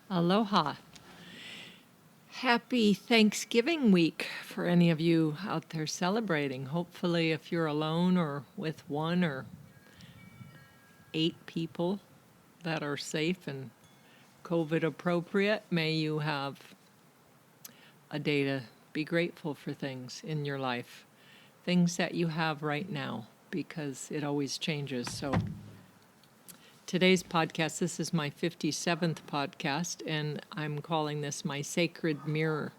Aloha. Happy Thanksgiving week for any of you out there celebrating. Hopefully, if you're alone or with one or 8 people that are safe and COVID appropriate, may you have a day to be grateful for things in your life, things that you have right now, because it always changes. So, today's podcast, this is my 57th podcast, and I'm calling this my Sacred Mirror.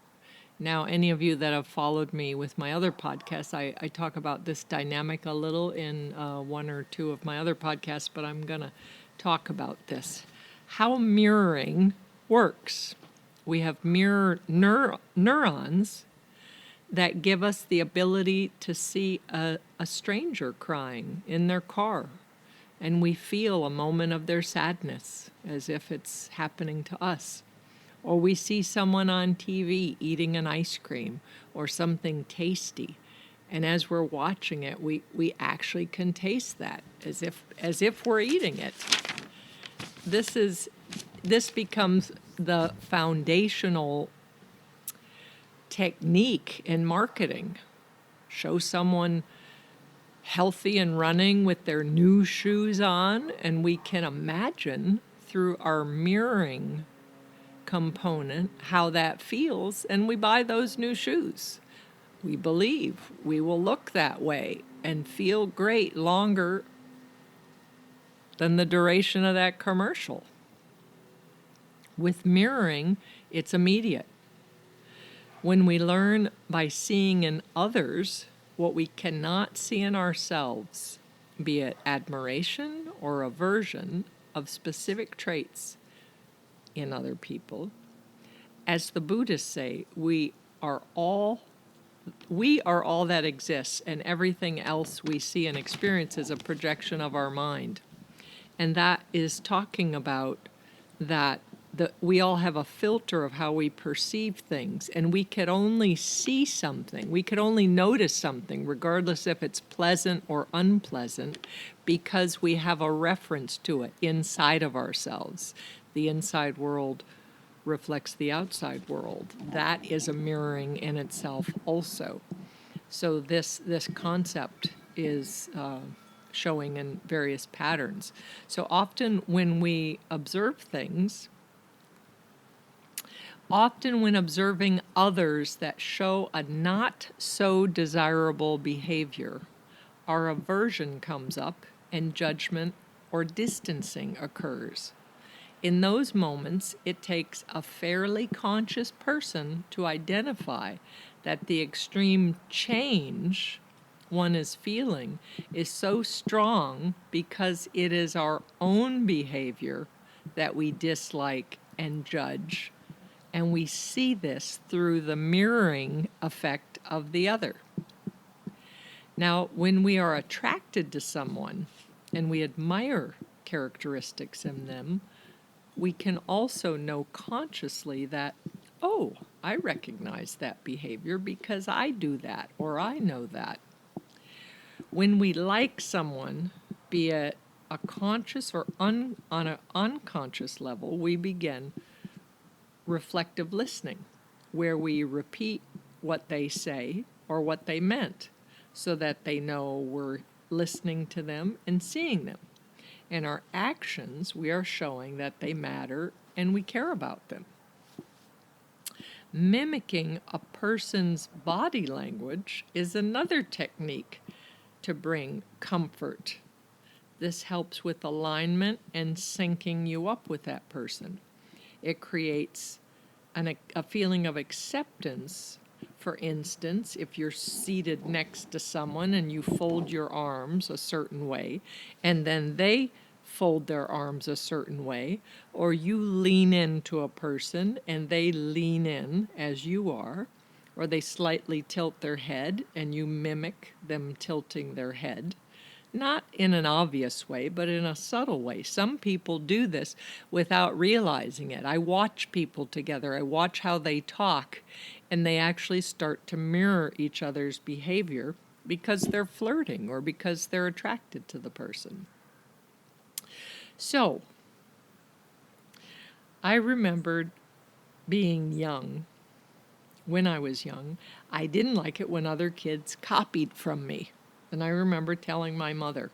Now, any of you that have followed me with my other podcasts, I talk about this dynamic a little in one or two of my other podcasts, but I'm going to talk about this. How mirroring works. We have mirror neurons that give us the ability to see a stranger crying in their car, and we feel a moment of their sadness as if it's happening to us. Or we see someone on TV eating an ice cream or something tasty, and as we're watching it, we actually can taste that as if we're eating it. This becomes the foundational technique in marketing. Show someone healthy and running with their new shoes on, and we can imagine through our mirroring component how that feels, and we buy those new shoes. We believe we will look that way and feel great longer than the duration of that commercial. With mirroring, it's immediate. When we learn by seeing in others what we cannot see in ourselves, be it admiration or aversion of specific traits in other people, as the Buddhists say, we are all that exists, and everything else we see and experience is a projection of our mind. And that is talking about that we all have a filter of how we perceive things, and we could only see something, we could only notice something, regardless if it's pleasant or unpleasant, because we have a reference to it inside of ourselves. The inside world reflects the outside world. That is a mirroring in itself also. So this concept is showing in various patterns. So often when observing others that show a not so desirable behavior, our aversion comes up and judgment or distancing occurs. In those moments, it takes a fairly conscious person to identify that the extreme change one is feeling is so strong because it is our own behavior that we dislike and judge, and we see this through the mirroring effect of the other. Now, when we are attracted to someone and we admire characteristics in them, we can also know consciously that, oh, I recognize that behavior because I do that, or I know that. When we like someone, be it a conscious or on an unconscious level, we begin reflective listening, where we repeat what they say or what they meant so that they know we're listening to them and seeing them. In our actions, we are showing that they matter and we care about them. Mimicking a person's body language is another technique to bring comfort. This helps with alignment and syncing you up with that person. It creates a feeling of acceptance. For instance, if you're seated next to someone and you fold your arms a certain way, and then they fold their arms a certain way, or you lean into a person and they lean in as you are, or they slightly tilt their head and you mimic them tilting their head. Not in an obvious way, but in a subtle way. Some people do this without realizing it. I watch people together. I watch how they talk, and they actually start to mirror each other's behavior because they're flirting or because they're attracted to the person. So, I remembered being young. When I was young, I didn't like it when other kids copied from me. And I remember telling my mother,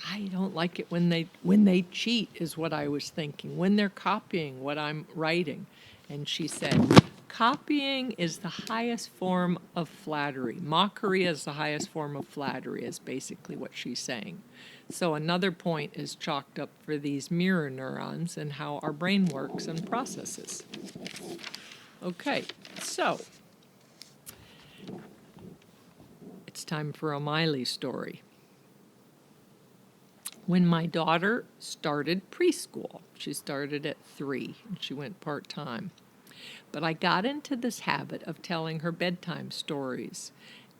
I don't like it when they cheat, is what I was thinking, when they're copying what I'm writing. And she said, copying is the highest form of flattery. Mockery is the highest form of flattery, is basically what she's saying. So another point is chalked up for these mirror neurons and how our brain works and processes. Okay, so it's time for a Miley story. When my daughter started preschool, she started at 3 and she went part-time. But I got into this habit of telling her bedtime stories.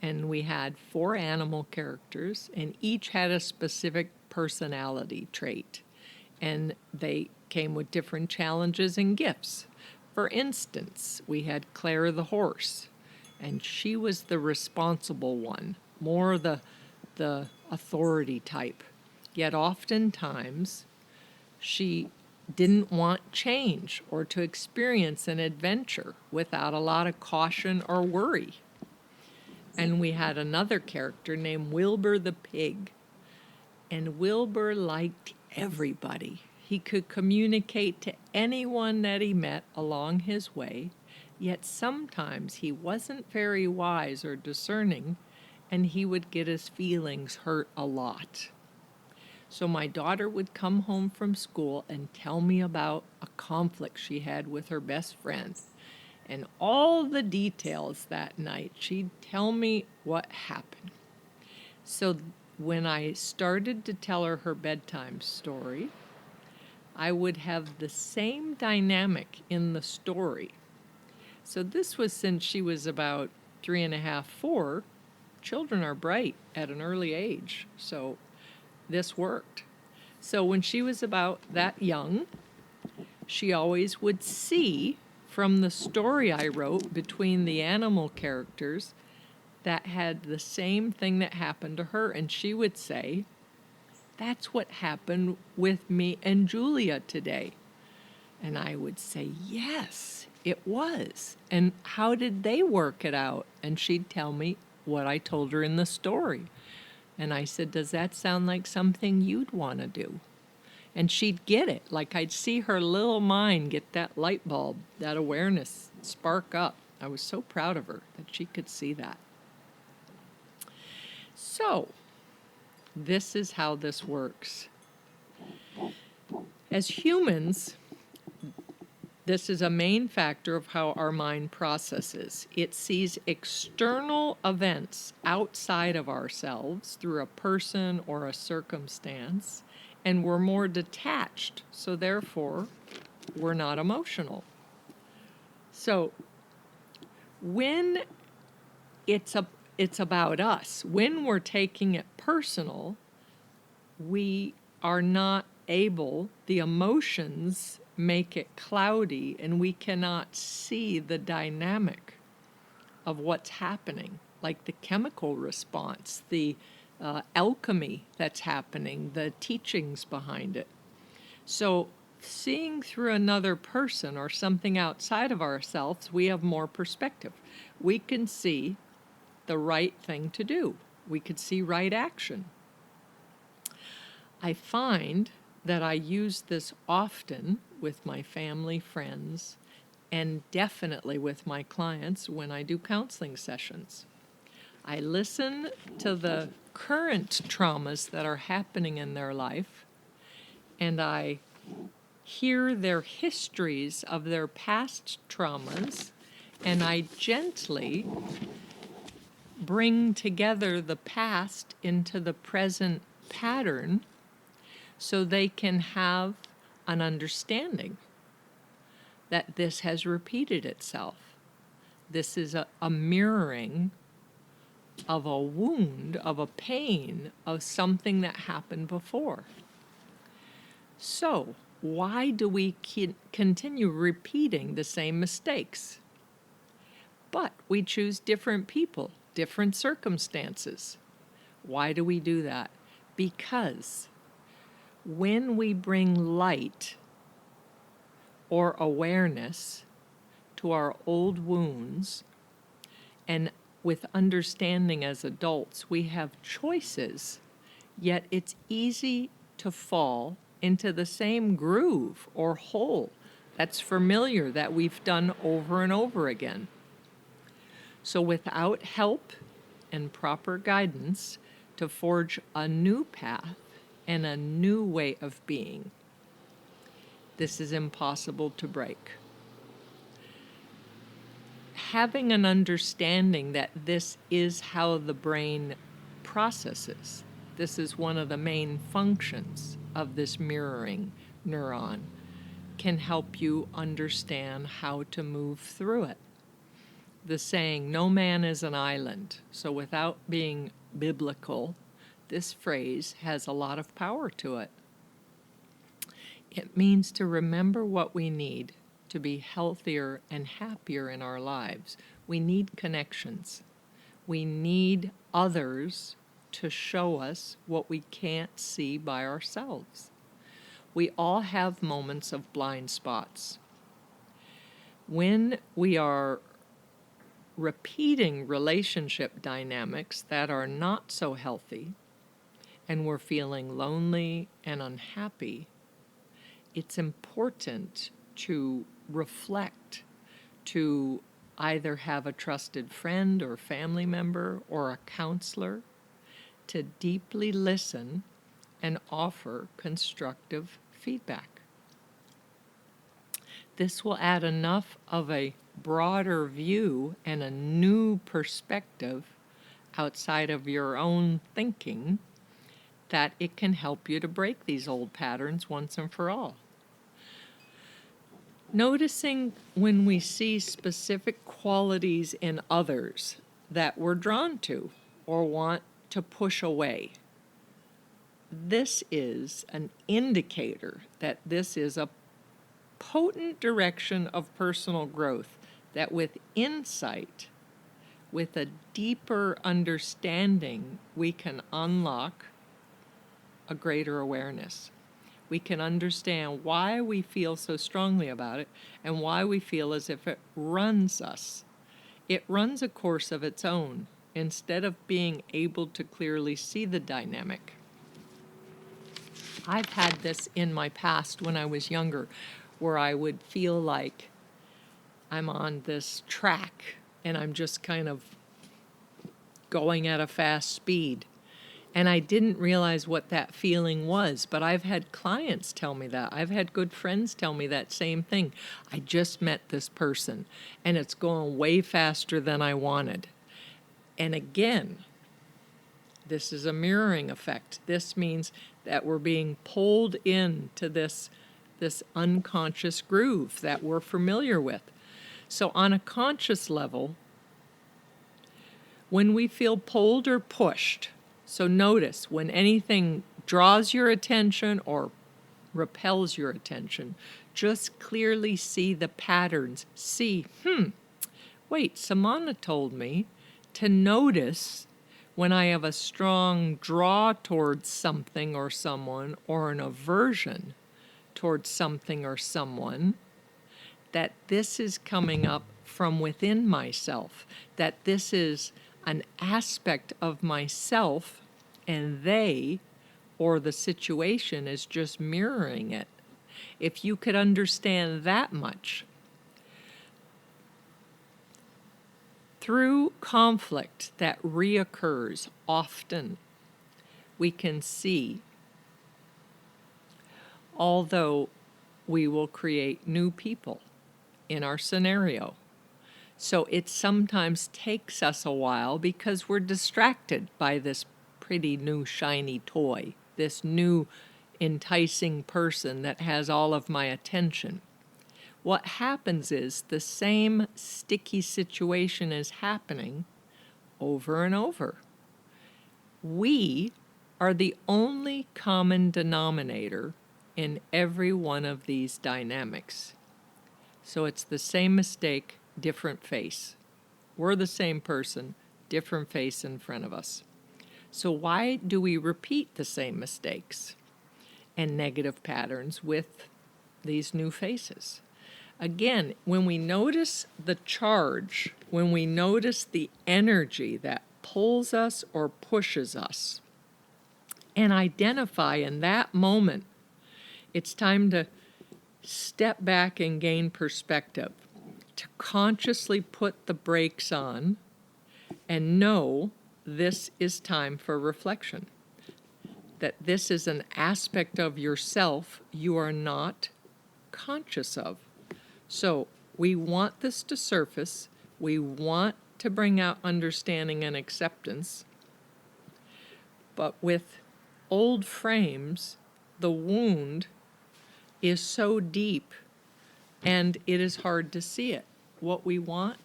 And we had 4 animal characters, and each had a specific personality trait. And they came with different challenges and gifts. For instance, we had Claire the horse, and she was the responsible one, more the authority type. Yet oftentimes, she didn't want change or to experience an adventure without a lot of caution or worry. And we had another character named Wilbur the pig. And Wilbur liked everybody. He could communicate to anyone that he met along his way, yet sometimes he wasn't very wise or discerning, and he would get his feelings hurt a lot. So my daughter would come home from school and tell me about a conflict she had with her best friend. And all the details that night, she'd tell me what happened. So when I started to tell her her bedtime story, I would have the same dynamic in the story. So this was since she was about 3.5, 4. Children are bright at an early age, so this worked. So when she was about that young, she always would see from the story I wrote between the animal characters that had the same thing that happened to her. And she would say, that's what happened with me and Julia today. And I would say, yes, it was. And how did they work it out? And she'd tell me what I told her in the story. And I said, does that sound like something you'd want to do? And she'd get it. Like I'd see her little mind get that light bulb, that awareness spark up. I was so proud of her that she could see that. So, this is how this works. As humans, this is a main factor of how our mind processes. It sees external events outside of ourselves through a person or a circumstance, and we're more detached, so therefore we're not emotional. So when it's about us, when we're taking it personal, we are not able, the emotions make it cloudy, and we cannot see the dynamic of what's happening, like the chemical response, the alchemy that's happening, the teachings behind it. So seeing through another person or something outside of ourselves, we have more perspective. We can see the right thing to do. We could see right action. I find that I use this often with my family, friends, and definitely with my clients when I do counseling sessions. I listen to the current traumas that are happening in their life, and I hear their histories of their past traumas, and I gently bring together the past into the present pattern so they can have an understanding that this has repeated itself. This is a mirroring of a wound, of a pain, of something that happened before. So, why do we continue repeating the same mistakes? But we choose different people, different circumstances. Why do we do that? Because when we bring light, or awareness to our old wounds, and with understanding as adults, we have choices, yet it's easy to fall into the same groove or hole that's familiar that we've done over and over again. So without help and proper guidance to forge a new path and a new way of being, this is impossible to break. Having an understanding that this is how the brain processes, this is one of the main functions of this mirroring neuron, can help you understand how to move through it. The saying, no man is an island. So without being biblical, this phrase has a lot of power to it. It means to remember what we need to be healthier and happier in our lives. We need connections. We need others to show us what we can't see by ourselves. We all have moments of blind spots. When we are repeating relationship dynamics that are not so healthy, and we're feeling lonely and unhappy, it's important to reflect, to either have a trusted friend or family member or a counselor to deeply listen and offer constructive feedback. This will add enough of a broader view and a new perspective outside of your own thinking that it can help you to break these old patterns once and for all. Noticing when we see specific qualities in others that we're drawn to or want to push away. This is an indicator that this is a potent direction of personal growth, that with insight, with a deeper understanding, we can unlock a greater awareness. We can understand why we feel so strongly about it and why we feel as if it runs us. It runs a course of its own instead of being able to clearly see the dynamic. I've had this in my past when I was younger, where I would feel like I'm on this track and I'm just kind of going at a fast speed. And I didn't realize what that feeling was, but I've had clients tell me that. I've had good friends tell me that same thing. I just met this person, and it's going way faster than I wanted. And again, this is a mirroring effect. This means that we're being pulled into this unconscious groove that we're familiar with. So on a conscious level, when we feel pulled or pushed, so notice when anything draws your attention or repels your attention, just clearly see the patterns. See, wait, Samana told me to notice when I have a strong draw towards something or someone, or an aversion towards something or someone, that this is coming up from within myself, that this is an aspect of myself, and they, or the situation, is just mirroring it. If you could understand that much, through conflict that reoccurs often, we can see, although we will create new people in our scenario. So it sometimes takes us a while because we're distracted by this pretty new shiny toy, this new enticing person that has all of my attention. What happens is the same sticky situation is happening over and over. We are the only common denominator in every one of these dynamics. So it's the same mistake, different face. We're the same person, different face in front of us. So why do we repeat the same mistakes and negative patterns with these new faces? Again, when we notice the charge, when we notice the energy that pulls us or pushes us, and identify in that moment, it's time to step back and gain perspective, to consciously put the brakes on and know this is time for reflection, that this is an aspect of yourself you are not conscious of. So we want this to surface. We want to bring out understanding and acceptance. But with old frames, the wound is so deep and it is hard to see it. What we want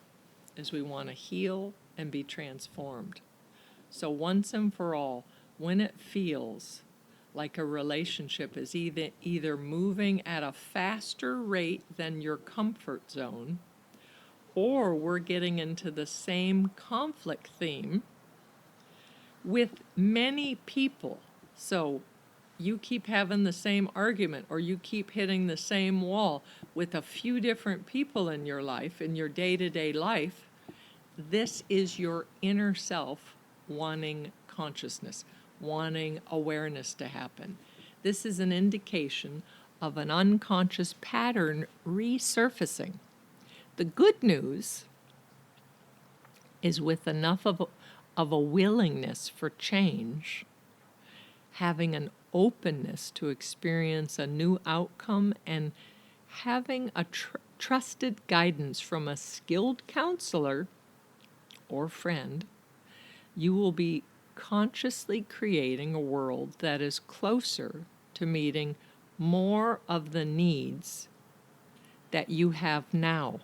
is we want to heal and be transformed. So once and for all, when it feels like a relationship is either moving at a faster rate than your comfort zone, or we're getting into the same conflict theme with many people. So you keep having the same argument, or you keep hitting the same wall with a few different people in your life, in your day-to-day life, this is your inner self wanting consciousness, wanting awareness to happen. This is an indication of an unconscious pattern resurfacing. The good news is with enough of a willingness for change, having an openness to experience a new outcome, and having a trusted guidance from a skilled counselor or friend, you will be consciously creating a world that is closer to meeting more of the needs that you have now.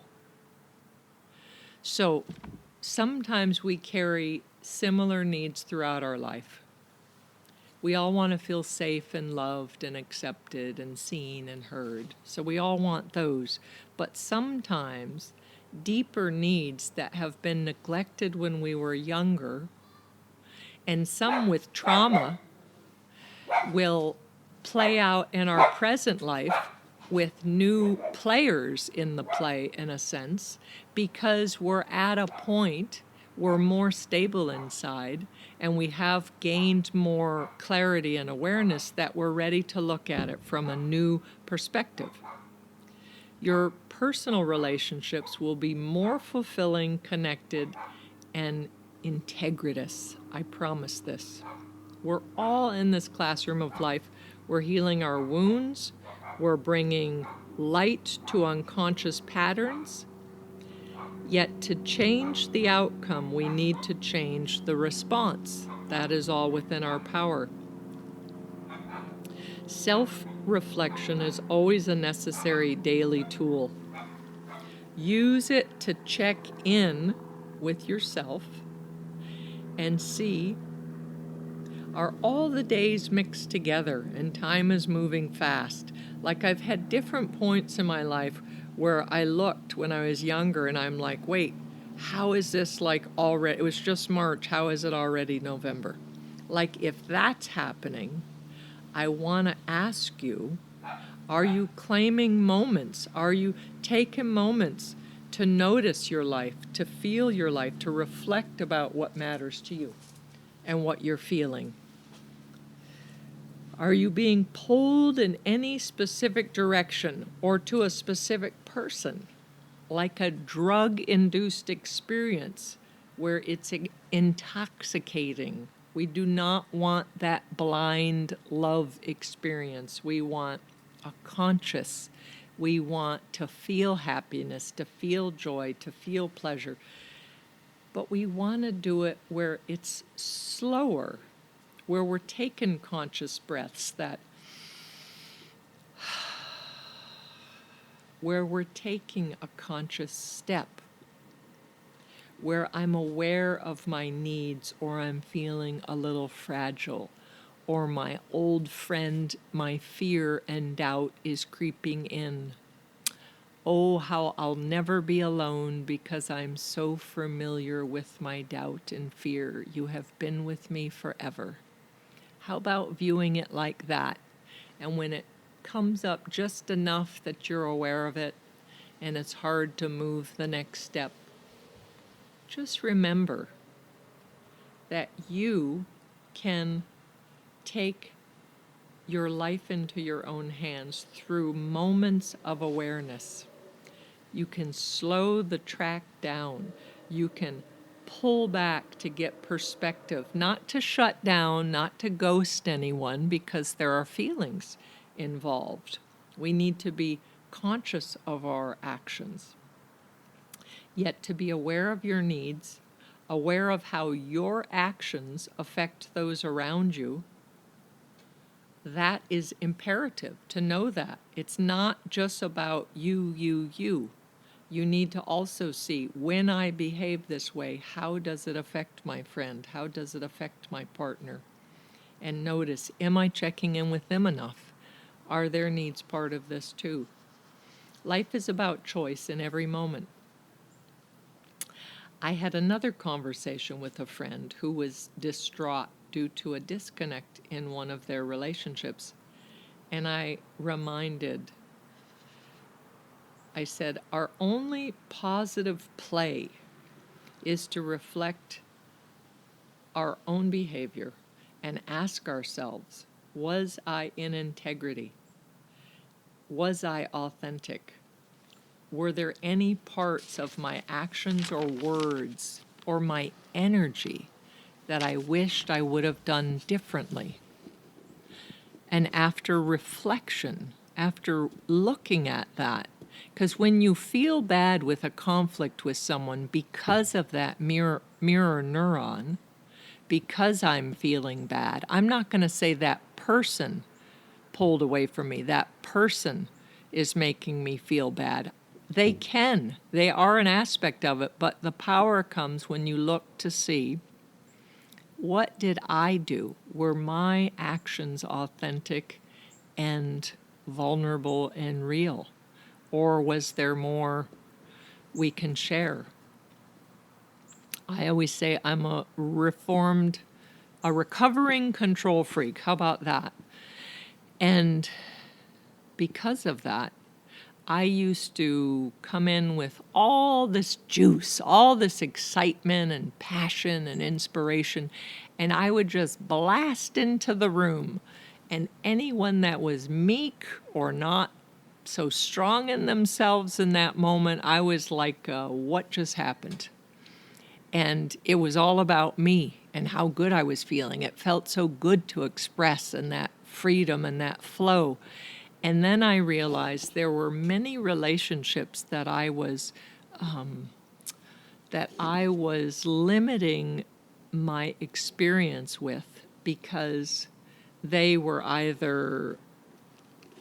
So sometimes we carry similar needs throughout our life. We all want to feel safe and loved and accepted and seen and heard. So we all want those. But sometimes deeper needs that have been neglected when we were younger, and some with trauma, will play out in our present life with new players in the play, in a sense, because we're at a point, we're more stable inside, and we have gained more clarity and awareness that we're ready to look at it from a new perspective. Your personal relationships will be more fulfilling, connected, and integritous. I promise this. We're all in this classroom of life. We're healing our wounds. We're bringing light to unconscious patterns. Yet to change the outcome, we need to change the response. That is all within our power. Self-reflection is always a necessary daily tool. Use it to check in with yourself and see, are all the days mixed together and time is moving fast? Like, I've had different points in my life where I looked when I was younger and I'm like, wait, how is this like already, it was just March, how is it already November? Like, if that's happening, I want to ask you, are you claiming moments? Are you taking moments to notice your life, to feel your life, to reflect about what matters to you and what you're feeling? Are you being pulled in any specific direction or to a specific person, like a drug-induced experience where it's intoxicating? We do not want that blind love experience. We want a conscious. We want to feel happiness, to feel joy, to feel pleasure. But we want to do it where it's slower, where we're taking conscious breaths, where we're taking a conscious step, where I'm aware of my needs, or I'm feeling a little fragile, or my old friend, my fear and doubt is creeping in. Oh, how I'll never be alone because I'm so familiar with my doubt and fear. You have been with me forever. How about viewing it like that? And when it comes up just enough that you're aware of it, and it's hard to move the next step, just remember that you can take your life into your own hands through moments of awareness. You can slow the track down. You can pull back to get perspective, not to shut down, not to ghost anyone, because there are feelings involved. We need to be conscious of our actions, yet to be aware of your needs, aware of how your actions affect those around you. That is imperative to know that. It's not just about you. You need to also see, when I behave this way, how does it affect my friend? How does it affect my partner? And notice, am I checking in with them enough? Are their needs part of this too? Life is about choice in every moment. I had another conversation with a friend who was distraught due to a disconnect in one of their relationships. And I said, our only positive play is to reflect our own behavior and ask ourselves, was I in integrity? Was I authentic? Were there any parts of my actions or words or my energy that I wished I would have done differently? And after reflection, after looking at that, because when you feel bad with a conflict with someone because of that mirror neuron, because I'm feeling bad, I'm not going to say that person pulled away from me, that person is making me feel bad. They are an aspect of it, but the power comes when you look to see, what did I do? Were my actions authentic and vulnerable and real? Or was there more we can share? I always say I'm a recovering control freak. How about that? And because of that, I used to come in with all this juice, all this excitement and passion and inspiration, and I would just blast into the room. And anyone that was meek or not so strong in themselves in that moment, I was like, what just happened? And it was all about me and how good I was feeling. It felt so good to express, and that freedom and that flow. And then I realized there were many relationships that I was limiting my experience with because they were either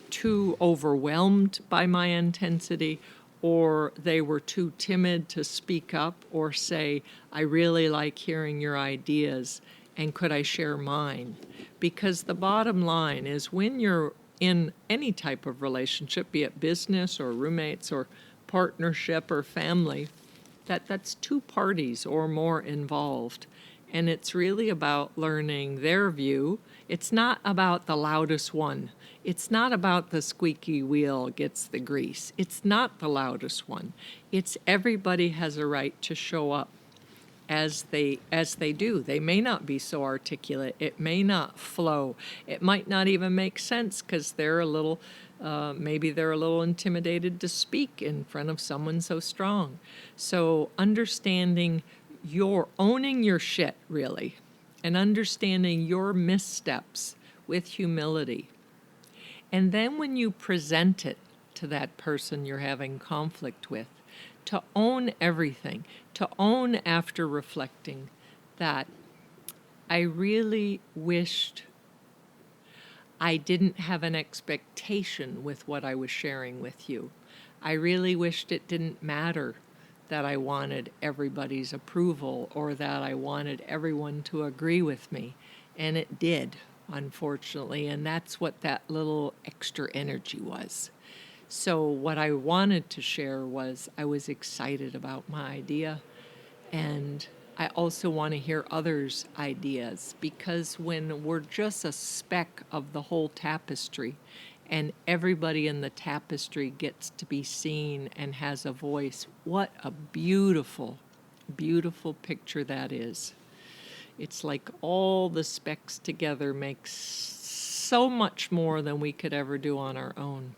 too overwhelmed by my intensity, or they were too timid to speak up or say, I really like hearing your ideas, and could I share mine? Because the bottom line is, when you're in any type of relationship, be it business or roommates or partnership or family, that's two parties or more involved. And it's really about learning their view. It's not about the loudest one. It's not about the squeaky wheel gets the grease. It's not the loudest one. It's everybody has a right to show up as they do. They may not be so articulate. It may not flow. It might not even make sense because they're maybe they're a little intimidated to speak in front of someone so strong. So understanding owning your shit, really, and understanding your missteps with humility. And then when you present it to that person you're having conflict with, to own everything, to own, after reflecting, that I really wished I didn't have an expectation with what I was sharing with you. I really wished it didn't matter that I wanted everybody's approval or that I wanted everyone to agree with me. And it did, unfortunately, and that's what that little extra energy was. So what I wanted to share was I was excited about my idea, and I also want to hear others' ideas, because when we're just a speck of the whole tapestry and everybody in the tapestry gets to be seen and has a voice. What a beautiful, beautiful picture that is. It's like all the specks together makes so much more than we could ever do on our own.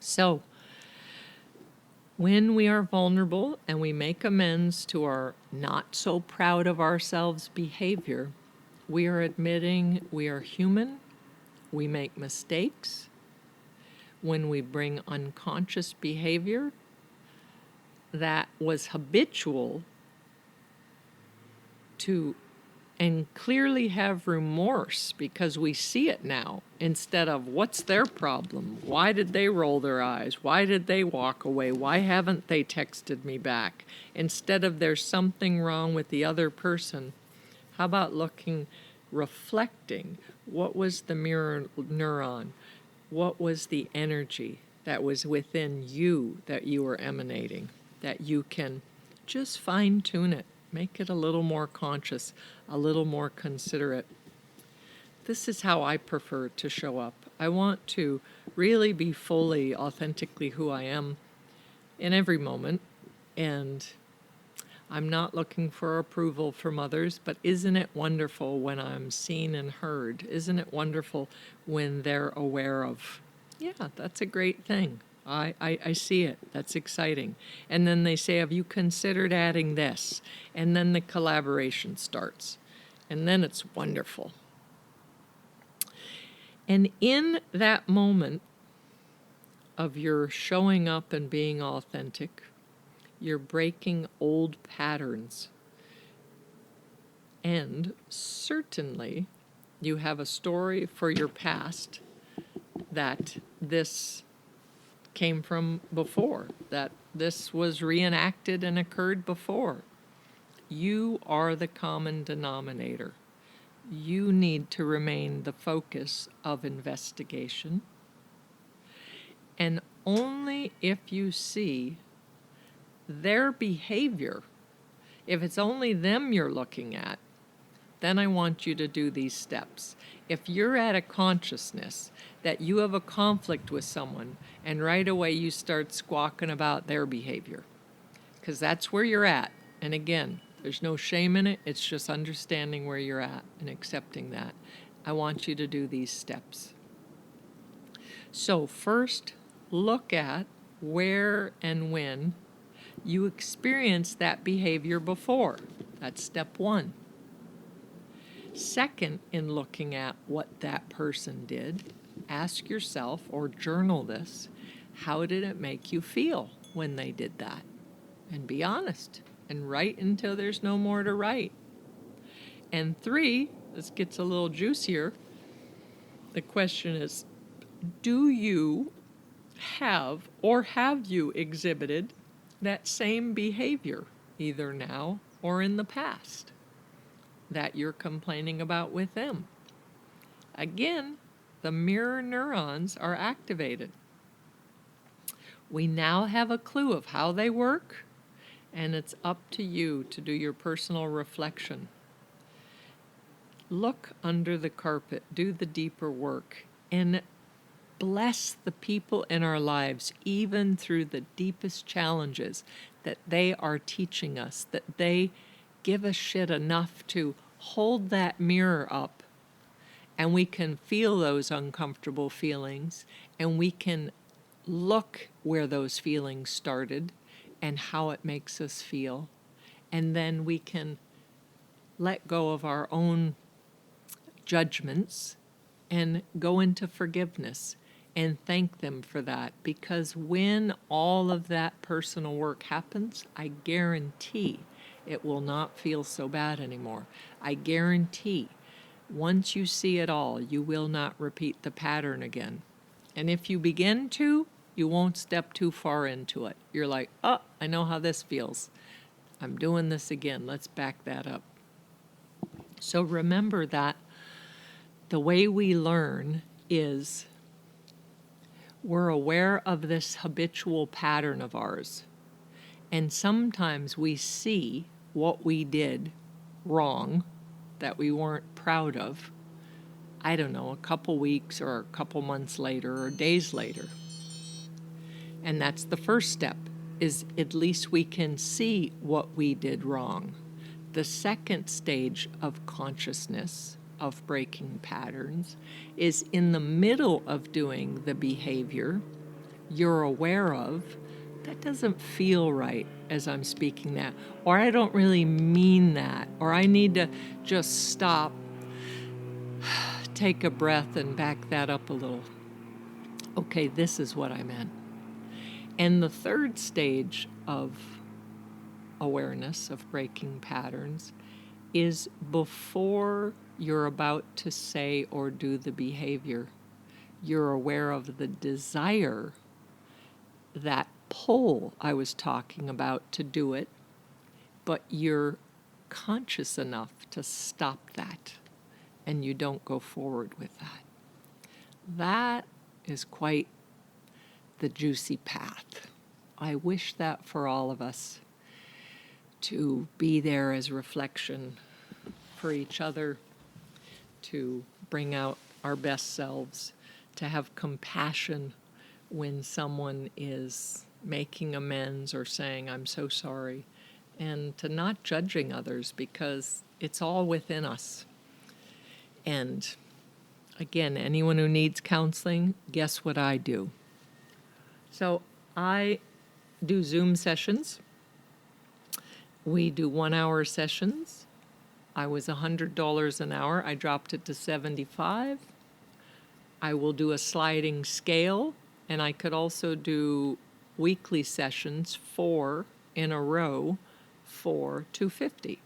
So, when we are vulnerable and we make amends to our not so proud of ourselves behavior, we are admitting we are human, we make mistakes. When we bring unconscious behavior that was habitual to, and clearly have remorse because we see it now, instead of what's their problem? Why did they roll their eyes? Why did they walk away? Why haven't they texted me back? Instead of there's something wrong with the other person, how about reflecting, what was the mirror neuron? What was the energy that was within you that you were emanating, that you can just fine-tune it, make it a little more conscious, a little more considerate. This is how I prefer to show up. I want to really be fully, authentically who I am in every moment, and I'm not looking for approval from others, but isn't it wonderful when I'm seen and heard? Isn't it wonderful when they're aware of, yeah, that's a great thing. I see it. That's exciting. And then they say, have you considered adding this? And then the collaboration starts. And then it's wonderful. And in that moment of your showing up and being authentic, you're breaking old patterns. And certainly you have a story for your past that this came from before, that this was reenacted and occurred before. You are the common denominator. You need to remain the focus of investigation. And only if you see their behavior, if it's only them you're looking at, then I want you to do these steps. If you're at a consciousness that you have a conflict with someone and right away you start squawking about their behavior, because that's where you're at. And again, there's no shame in it. It's just understanding where you're at and accepting that. I want you to do these steps. So first, look at where and when you experienced that behavior before. That's step one. Second, in looking at what that person did, ask yourself or journal this, how did it make you feel when they did that? And be honest and write until there's no more to write. And three, this gets a little juicier. The question is, do you have or have you exhibited that same behavior, either now or in the past, that you're complaining about with them? Again, the mirror neurons are activated. We now have a clue of how they work, and it's up to you to do your personal reflection. Look under the carpet, do the deeper work, and bless the people in our lives, even through the deepest challenges, that they are teaching us, that they give a shit enough to hold that mirror up, and we can feel those uncomfortable feelings, and we can look where those feelings started and how it makes us feel, and then we can let go of our own judgments and go into forgiveness and thank them for that, because when all of that personal work happens, I guarantee it will not feel so bad anymore. I guarantee once you see it all, you will not repeat the pattern again. And if you begin to, you won't step too far into it. You're like, oh, I know how this feels. I'm doing this again. Let's back that up. So remember that the way we learn is we're aware of this habitual pattern of ours. And sometimes we see what we did wrong, that we weren't proud of, I don't know, a couple weeks or a couple months later or days later. And that's the first step, is at least we can see what we did wrong. The second stage of consciousness, of breaking patterns, is in the middle of doing the behavior you're aware of, that doesn't feel right as I'm speaking that, or I don't really mean that, or I need to just stop, take a breath, and back that up a little. Okay, this is what I meant. And the third stage of awareness, of breaking patterns, is before you're about to say or do the behavior. You're aware of the desire, that pull I was talking about to do it, but you're conscious enough to stop that, and you don't go forward with that. That is quite the juicy path. I wish that for all of us, to be there as reflection for each other, to bring out our best selves, to have compassion when someone is making amends or saying, I'm so sorry, and to not judging others, because it's all within us. And again, anyone who needs counseling, guess what I do? So I do Zoom sessions. We do 1 hour sessions. I was $100 an hour. I dropped it to $75. I will do a sliding scale, and I could also do weekly sessions, 4 in a row, for $250.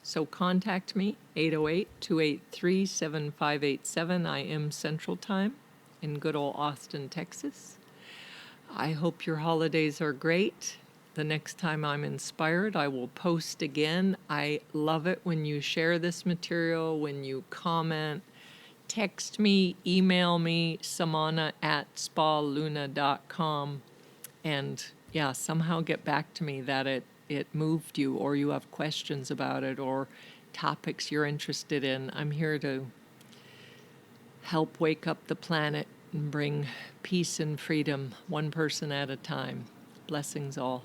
So contact me, 808-283-7587. I am Central Time in good old Austin, Texas. I hope your holidays are great. The next time I'm inspired, I will post again. I love it when you share this material, when you comment. Text me, email me, samana@spaluna.com, and somehow get back to me that it moved you, or you have questions about it, or topics you're interested in. I'm here to help wake up the planet and bring peace and freedom, one person at a time. Blessings all.